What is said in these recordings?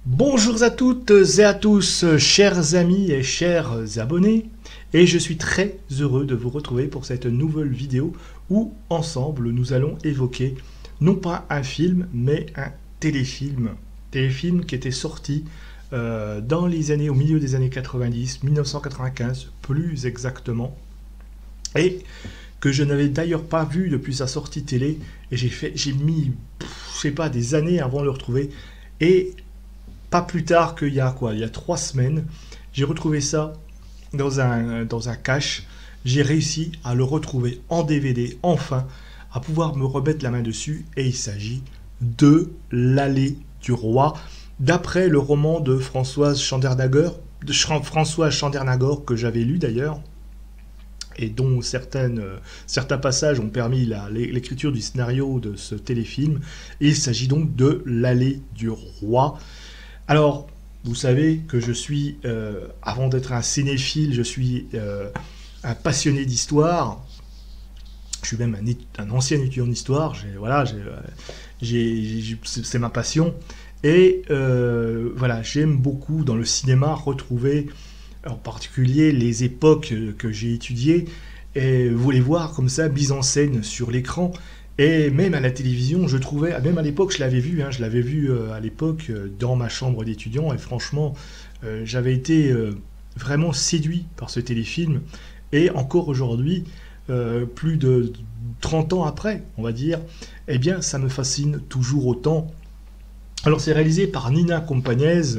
Bonjour à toutes et à tous, chers amis et chers abonnés, et je suis très heureux de vous retrouver pour cette nouvelle vidéo où ensemble nous allons évoquer non pas un film mais un téléfilm. Téléfilm qui était sorti dans les années, au milieu des années 90, 1995 plus exactement, et que je n'avais d'ailleurs pas vu depuis sa sortie télé, et j'ai mis, je sais pas, des années avant de le retrouver, et pas plus tard qu'il y a quoi, il y a 3 semaines, j'ai retrouvé ça dans un cache. J'ai réussi à le retrouver en DVD, enfin, à pouvoir me remettre la main dessus. Et il s'agit de L'Allée du Roi, d'après le roman de Françoise Chandernagor, que j'avais lu d'ailleurs, et dont certains passages ont permis l'écriture du scénario de ce téléfilm. Et il s'agit donc de L'Allée du Roi. Alors, vous savez que je suis, avant d'être un cinéphile, je suis un passionné d'histoire. Je suis même un ancien étudiant d'histoire. Voilà, c'est ma passion. Et voilà, j'aime beaucoup dans le cinéma retrouver, en particulier les époques que j'ai étudiées, et vous les voir comme ça, mises en scène sur l'écran. Et même à la télévision, je trouvais, même à l'époque, je l'avais vu à l'époque dans ma chambre d'étudiant, et franchement, j'avais été vraiment séduit par ce téléfilm. Et encore aujourd'hui, plus de 30 ans après, on va dire, eh bien, ça me fascine toujours autant. Alors, c'est réalisé par Nina Campagnès,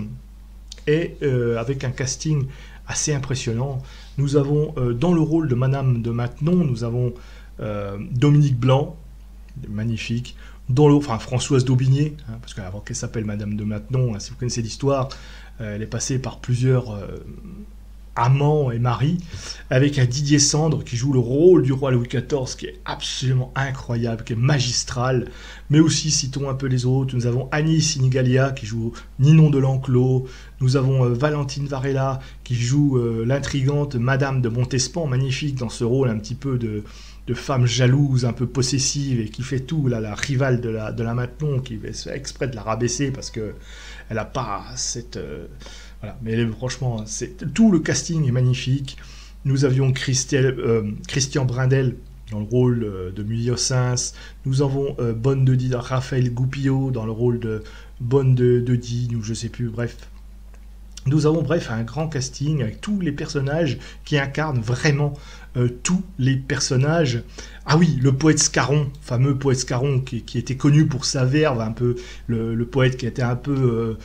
et avec un casting assez impressionnant. Nous avons, dans le rôle de Madame de Maintenon, nous avons Dominique Blanc, magnifique, enfin Françoise d'Aubigné, hein, parce qu'avant qu'elle s'appelle Madame de Maintenon, hein, si vous connaissez l'histoire, elle est passée par plusieurs amants et maris, avec un Didier Sandre qui joue le rôle du roi Louis XIV, qui est absolument incroyable, qui est magistral. Mais aussi, citons un peu les autres, nous avons Annie Sinigalia qui joue Ninon de l'Enclos, nous avons Valentine Varela qui joue l'intrigante Madame de Montespan, magnifique dans ce rôle un petit peu de femme jalouse, un peu possessive, et qui fait tout, là, la rivale de la Maintenon, qui fait exprès de la rabaisser parce que elle n'a pas cette... voilà. Mais franchement, tout le casting est magnifique. Nous avions Christian Brindel dans le rôle de Muliosins. Nous avons Bonne de Die, Raphaël Goupillot dans le rôle de Bonne de Die, ou je sais plus, bref. Nous avons bref un grand casting avec tous les personnages qui incarnent vraiment tous les personnages. Ah oui, le poète Scarron, fameux poète Scarron qui était connu pour sa verve, un peu le poète qui était un peu,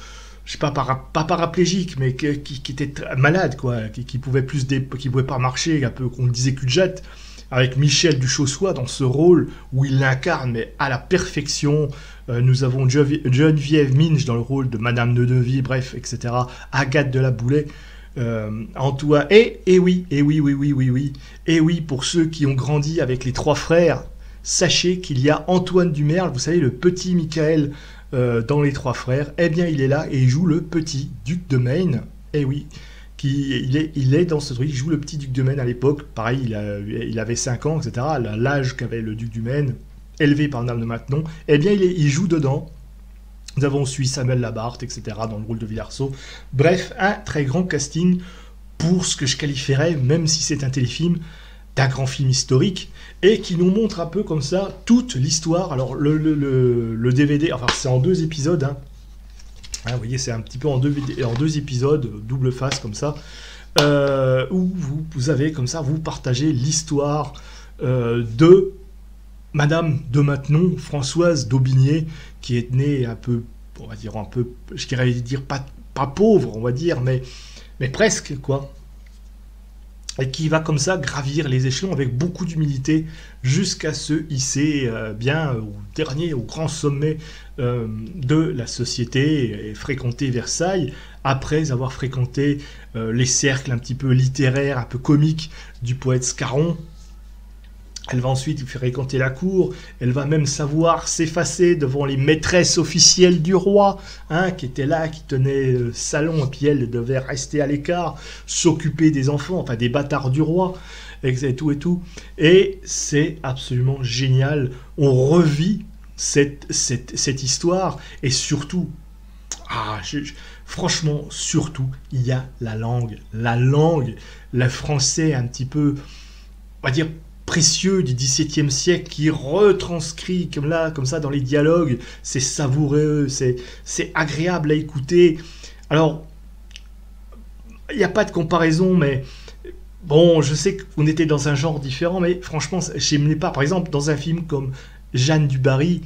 je sais pas, pas paraplégique, mais qui était malade, quoi, qui pouvait qui pouvait pas marcher, un peu qu'on le disait cul-de-jatte, avec Michel Duchossois dans ce rôle où il l'incarne mais à la perfection. Nous avons Geneviève Minge dans le rôle de Madame Nedeville, bref, etc. Agathe de la Boulet, Antoine, et oui, pour ceux qui ont grandi avec les trois frères, sachez qu'il y a Antoine Dumerle, vous savez, le petit Michael dans les trois frères, eh bien il est là et il joue le petit duc de Maine, et oui, il est dans ce truc, il joue le petit duc de Maine à l'époque, pareil, il avait 5 ans, etc., l'âge qu'avait le duc du Maine, élevé par Madame de Maintenon, eh bien il joue dedans. Nous avons suivi Samuel Labarthe, etc., dans le rôle de Villarceau. Bref, un très grand casting pour ce que je qualifierais, même si c'est un téléfilm, d'un grand film historique, et qui nous montre un peu comme ça toute l'histoire. Alors le DVD, enfin c'est en 2 épisodes, hein. Hein, vous voyez, c'est un petit peu en deux épisodes, double face comme ça, où vous avez comme ça, vous partagez l'histoire de Madame de Maintenon, Françoise d'Aubigné, qui est née un peu, on va dire un peu, je dirais dire pas pauvre, on va dire, mais presque, quoi. Et qui va comme ça gravir les échelons avec beaucoup d'humilité jusqu'à se hisser bien au grand sommet de la société, et fréquenter Versailles, après avoir fréquenté les cercles un petit peu littéraires, un peu comiques du poète Scarron. Elle va ensuite fréquenter la cour, elle va même savoir s'effacer devant les maîtresses officielles du roi, hein, qui étaient là, qui tenaient salon, et puis elle devait rester à l'écart, s'occuper des enfants, enfin des bâtards du roi, et tout et tout. Et c'est absolument génial, on revit cette histoire, et surtout, Ah, franchement, surtout, il y a la langue. La langue, le français un petit peu, on va dire, précieux du XVIIe siècle qui retranscrit comme ça dans les dialogues. C'est savoureux, c'est agréable à écouter. Alors, il n'y a pas de comparaison, mais bon, je sais qu'on était dans un genre différent, mais franchement, j'aimais pas. Par exemple, dans un film comme Jeanne du Barry,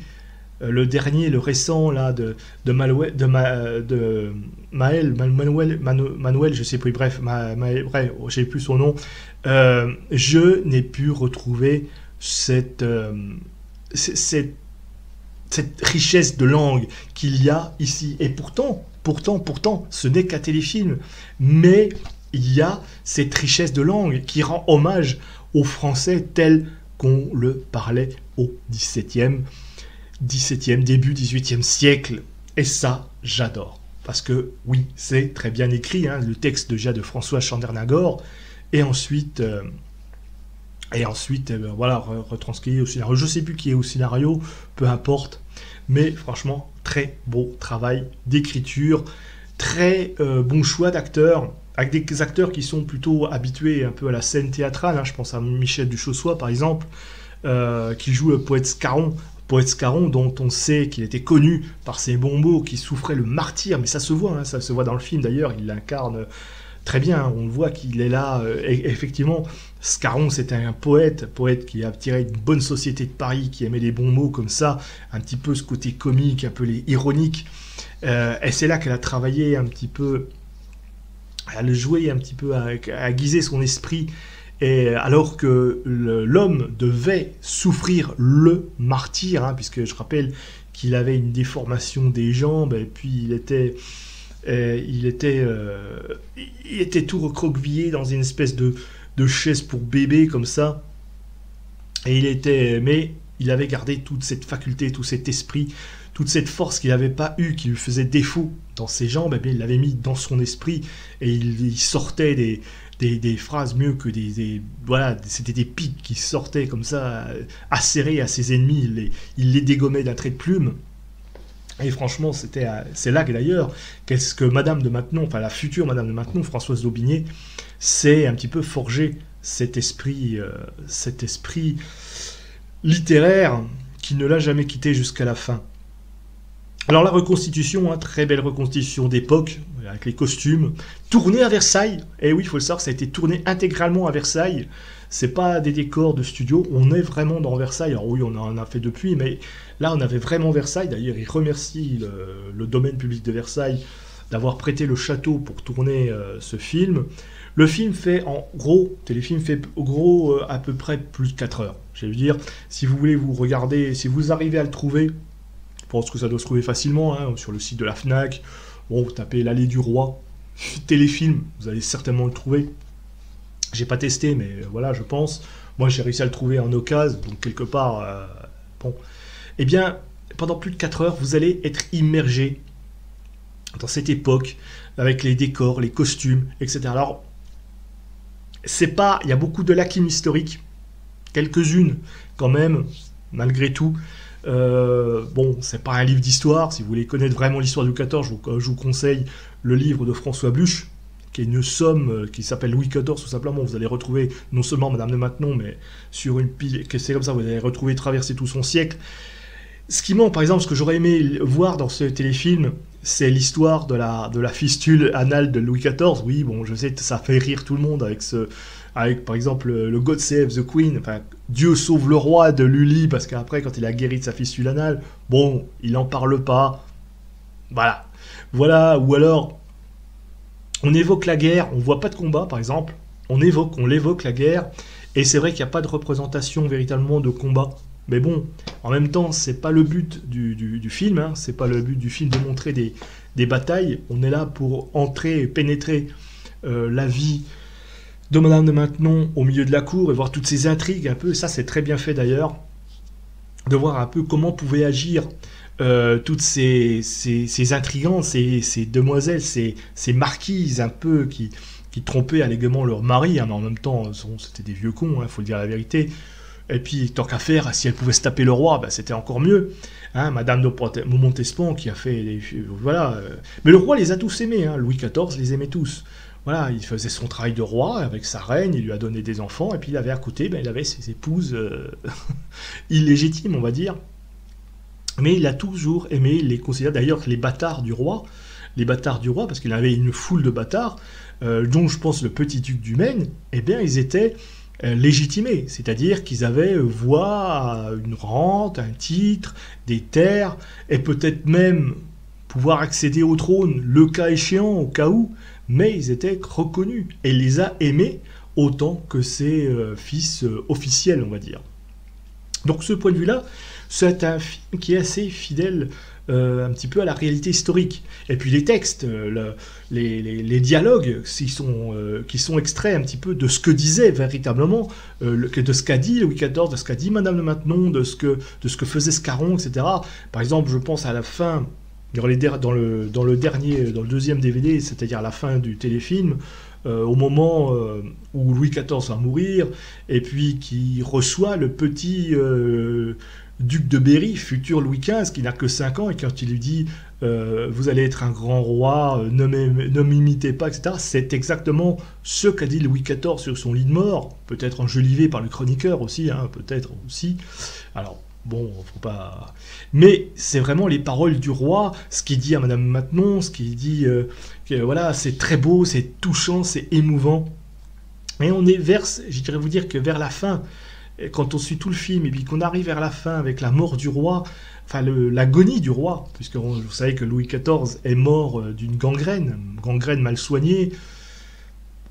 le dernier, le récent, là, de Manuel, je sais plus, bref, bref, j'ai plus son nom, je n'ai pu retrouver cette richesse de langue qu'il y a ici. Et pourtant, ce n'est qu'un téléfilm, mais il y a cette richesse de langue qui rend hommage au français tel qu'on le parlait au début 18e siècle. Et ça, j'adore. Parce que, oui, c'est très bien écrit, hein, le texte déjà de François Chandernagor, et ensuite, voilà, retranscrit au scénario. Je ne sais plus qui est au scénario, peu importe, mais franchement, très beau travail d'écriture, très bon choix d'acteurs, avec des acteurs qui sont plutôt habitués un peu à la scène théâtrale, hein. Je pense à Michel Duchossois, par exemple, qui joue le poète Scarron, dont on sait qu'il était connu par ses bons mots, qui souffrait le martyre, mais ça se voit, hein, ça se voit dans le film d'ailleurs, il l'incarne très bien, hein, on le voit qu'il est là, et effectivement, Scarron c'était un poète qui a tiré une bonne société de Paris, qui aimait les bons mots comme ça, un petit peu ce côté comique, un peu ironique, et c'est là qu'elle a travaillé un petit peu, à le jouer un petit peu, à aiguiser son esprit. Et alors que l'homme devait souffrir le martyre, hein, puisque je rappelle qu'il avait une déformation des jambes, et puis il était tout recroquevillé dans une espèce de chaise pour bébé, comme ça. Mais il avait gardé toute cette faculté, tout cet esprit, toute cette force qu'il n'avait pas eue, qui lui faisait défaut dans ses jambes, et bien il l'avait mis dans son esprit, et il sortait des phrases mieux que voilà, c'était des pics qui sortaient comme ça, acérés à ses ennemis, il les dégommait d'un trait de plume. Et franchement, c'est là que d'ailleurs, qu'est-ce que Madame de Maintenon, enfin la future Madame de Maintenon, Françoise d'Aubigné, s'est un petit peu forgé cet esprit littéraire qui ne l'a jamais quitté jusqu'à la fin. Alors la reconstitution, hein, très belle reconstitution d'époque, avec les costumes, tournée à Versailles. Et oui, il faut le savoir, ça a été tourné intégralement à Versailles. C'est pas des décors de studio, on est vraiment dans Versailles. Alors oui, on en a fait depuis, mais là on avait vraiment Versailles. D'ailleurs, il remercie le domaine public de Versailles d'avoir prêté le château pour tourner ce film. Le film fait en gros, téléfilm fait au gros à peu près plus de 4 heures. Je vais dire, si vous voulez vous regarder, si vous arrivez à le trouver, je pense que ça doit se trouver facilement, hein, sur le site de la Fnac. Bon, vous tapez l'Allée du Roi, téléfilm, vous allez certainement le trouver. J'ai pas testé, mais voilà, je pense. Moi, j'ai réussi à le trouver en occasion, donc quelque part, bon. Eh bien, pendant plus de 4 heures, vous allez être immergé dans cette époque, avec les décors, les costumes, etc. Alors, il y a beaucoup de lacunes historiques, quelques-unes quand même, malgré tout. Bon, c'est pas un livre d'histoire. Si vous voulez connaître vraiment l'histoire du XIV, je vous conseille le livre de François Bluch, qui est une somme qui s'appelle Louis XIV, tout simplement. Vous allez retrouver non seulement Madame de Maintenon, mais sur une pile, que c'est comme ça, vous allez retrouver traverser tout son siècle. Ce qui manque, par exemple, ce que j'aurais aimé voir dans ce téléfilm, c'est l'histoire de la fistule anale de Louis XIV. Oui, bon, je sais, ça fait rire tout le monde avec par exemple le God Save the Queen, enfin Dieu sauve le roi de Lully, parce qu'après quand il a guéri de sa fistule anale, bon, il n'en parle pas. Voilà, ou alors on évoque la guerre, on voit pas de combat par exemple, on l'évoque la guerre, et c'est vrai qu'il n'y a pas de représentation véritablement de combat. Mais bon, en même temps, c'est pas le but du film, hein, c'est pas le but du film de montrer des batailles. On est là pour entrer et pénétrer la vie de Madame de Maintenon au milieu de la cour et voir toutes ces intrigues un peu. Ça, c'est très bien fait d'ailleurs, de voir un peu comment pouvaient agir toutes ces intrigantes, ces demoiselles, ces marquises un peu qui trompaient allègrement leur mari, hein, mais en même temps, c'était des vieux cons, il faut dire la vérité. Et puis, tant qu'à faire, si elle pouvait se taper le roi, ben, c'était encore mieux. Hein, Madame de Montespan qui a fait... voilà. Mais le roi les a tous aimés. Hein. Louis XIV les aimait tous. Voilà, il faisait son travail de roi avec sa reine, il lui a donné des enfants, et puis il avait à côté, ben, il avait ses épouses illégitimes, on va dire. Mais il a toujours aimé, il les considère d'ailleurs les bâtards du roi, parce qu'il avait une foule de bâtards, dont je pense le petit duc du Maine, eh bien ils étaient légitimés, c'est-à-dire qu'ils avaient voix, une rente, un titre, des terres, et peut-être même pouvoir accéder au trône, le cas échéant, au cas où, mais ils étaient reconnus, et il les a aimés autant que ses fils officiels, on va dire. Donc ce point de vue-là, c'est un film qui est assez fidèle un petit peu à la réalité historique. Et puis les textes, les dialogues qui sont extraits un petit peu de ce que disait véritablement, de ce qu'a dit Louis XIV, de ce qu'a dit Madame de Maintenon, de ce que faisait Scarron, etc. Par exemple, je pense à la fin, dans le deuxième DVD, c'est-à-dire à la fin du téléfilm, au moment où Louis XIV va mourir, et puis qui reçoit le petit duc de Berry, futur Louis XV, qui n'a que 5 ans, et quand il lui dit vous allez être un grand roi, ne m'imitez pas, etc., c'est exactement ce qu'a dit Louis XIV sur son lit de mort, peut-être enjolivé par le chroniqueur aussi, hein, peut-être aussi. Alors, bon, faut pas... Mais c'est vraiment les paroles du roi, ce qu'il dit à Madame Maintenon, ce qu'il dit... voilà, c'est très beau, c'est touchant, c'est émouvant. Et on est je dirais vous dire que vers la fin, quand on suit tout le film, et puis qu'on arrive vers la fin avec la mort du roi, enfin l'agonie du roi, puisque vous savez que Louis XIV est mort d'une gangrène mal soignée,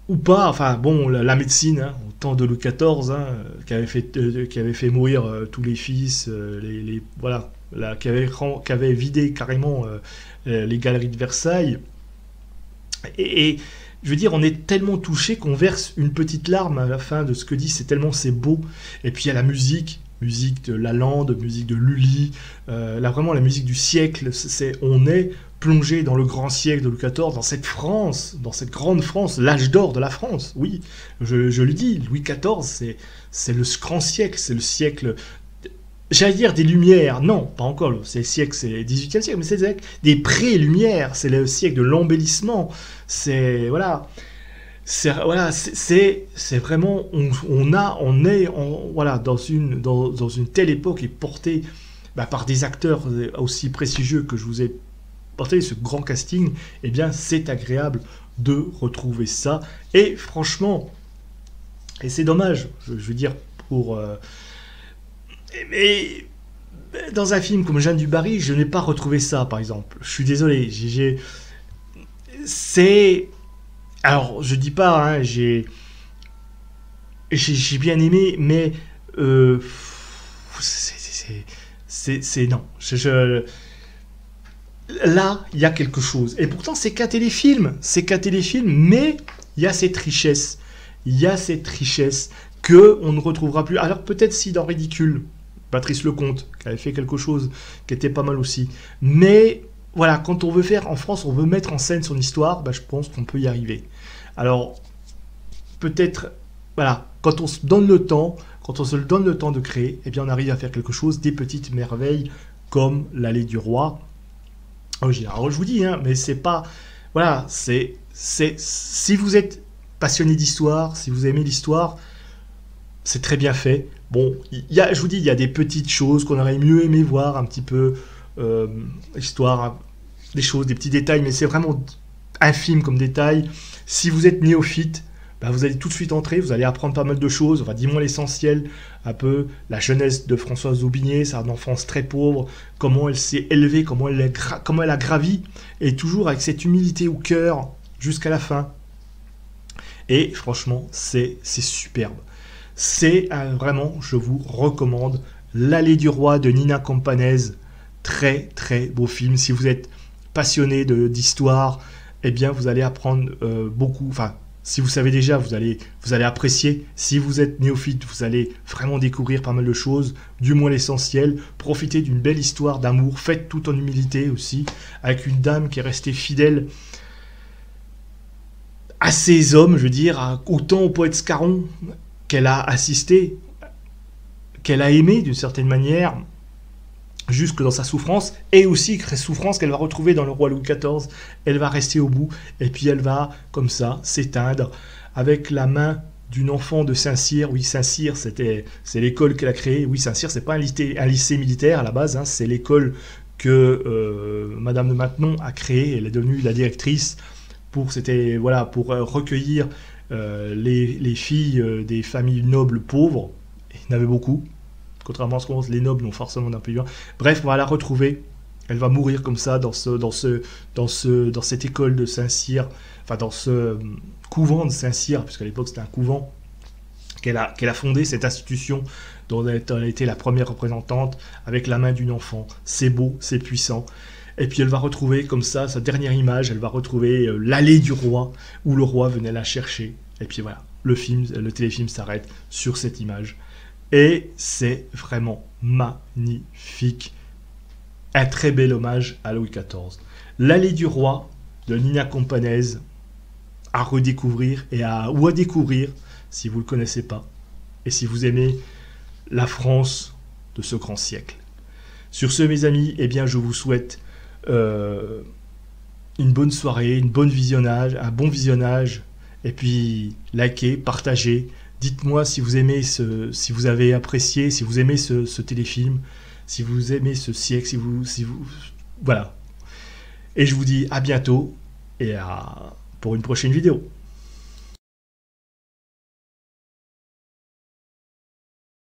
ou pas, enfin bon, la médecine, hein, au temps de Louis XIV, hein, qui avait fait mourir tous les fils, voilà, qui avait vidé carrément les galeries de Versailles. Et je veux dire, on est tellement touché qu'on verse une petite larme à la fin de ce que dit, c'est beau. Et puis il y a la musique de Lalande, musique de Lully, là vraiment la musique du siècle, on est plongé dans le grand siècle de Louis XIV, dans cette France, dans cette grande France, l'âge d'or de la France, oui, je le dis, Louis XIV, c'est le grand siècle, c'est le siècle... J'allais dire des Lumières, non, pas encore, c'est le siècle, c'est le XVIIIe siècle, mais c'est le siècle des pré-Lumières, c'est le siècle de l'embellissement, c'est vraiment, on est voilà, dans une telle époque et porté par des acteurs aussi prestigieux que je vous ai porté, ce grand casting, eh bien c'est agréable de retrouver ça, et franchement, et c'est dommage, je veux dire, mais dans un film comme Jeanne du Barry, je n'ai pas retrouvé ça, par exemple. Je suis désolé. Alors, je dis pas, hein, j'ai bien aimé, mais c'est non. Là, il y a quelque chose. Et pourtant, c'est qu'un téléfilm, mais il y a cette richesse. Que on ne retrouvera plus. Alors peut-être si dans Ridicule, Patrice Lecomte, qui avait fait quelque chose qui était pas mal aussi. Mais voilà, quand on veut faire, en France, on veut mettre en scène son histoire, je pense qu'on peut y arriver. Alors, peut-être, voilà, quand on se donne le temps de créer, eh bien on arrive à faire quelque chose, des petites merveilles comme l'Allée du Roi. Alors, je vous dis, hein, mais c'est pas... Voilà, si vous êtes passionné d'histoire, si vous aimez l'histoire, c'est très bien fait. Bon, je vous dis, il y a des petites choses qu'on aurait mieux aimé voir, un petit peu, l'histoire, des choses, des petits détails, mais c'est vraiment infime comme détail. Si vous êtes néophyte, vous allez tout de suite entrer, vous allez apprendre pas mal de choses, enfin, dis-moi l'essentiel, un peu la jeunesse de Françoise Aubigné, c'est une enfance très pauvre, comment elle s'est élevée, comment elle a gravi, et toujours avec cette humilité au cœur jusqu'à la fin. Et franchement, c'est superbe. C'est vraiment, je vous recommande, L'Allée du Roi de Nina Campanese. Très, très beau film. Si vous êtes passionné d'histoire, eh bien, vous allez apprendre beaucoup. Enfin, si vous savez déjà, vous allez apprécier. Si vous êtes néophyte, vous allez vraiment découvrir pas mal de choses, du moins l'essentiel. Profitez d'une belle histoire d'amour, faite tout en humilité aussi, avec une dame qui est restée fidèle à ses hommes, je veux dire, autant au poète Scarron, qu'elle a assisté, qu'elle a aimé d'une certaine manière, jusque dans sa souffrance, et aussi souffrance qu'elle va retrouver dans le roi Louis XIV. Elle va rester au bout, et puis elle va, comme ça, s'éteindre avec la main d'une enfant de Saint-Cyr. Oui, Saint-Cyr, c'est l'école qu'elle a créée. Oui, Saint-Cyr, c'est pas un lycée militaire à la base, hein, c'est l'école que Madame de Maintenon a créée. Elle est devenue la directrice pour recueillir les filles des familles nobles pauvres. Il y en avait beaucoup. Contrairement à ce qu'on pense, les nobles n'ont forcément d'un peu loin. Bref, on va la retrouver. Elle va mourir comme ça dans cette école de Saint-Cyr, enfin dans ce couvent de Saint-Cyr, puisqu'à l'époque c'était un couvent qu'elle a fondé, cette institution dont elle a été la première représentante, avec la main d'une enfant. C'est beau, c'est puissant. Et puis elle va retrouver comme ça sa dernière image, elle va retrouver l'allée du roi, où le roi venait la chercher. Et puis voilà, le téléfilm s'arrête sur cette image. Et c'est vraiment magnifique. Un très bel hommage à Louis XIV. L'allée du roi de Nina Companese à redécouvrir ou à découvrir si vous ne le connaissez pas et si vous aimez la France de ce grand siècle. Sur ce, mes amis, eh bien, je vous souhaite une bonne soirée, un bon visionnage, et puis likez, partagez. Dites-moi si vous aimez si vous avez apprécié, si vous aimez ce téléfilm, si vous aimez ce siècle, voilà. Et je vous dis à bientôt pour une prochaine vidéo.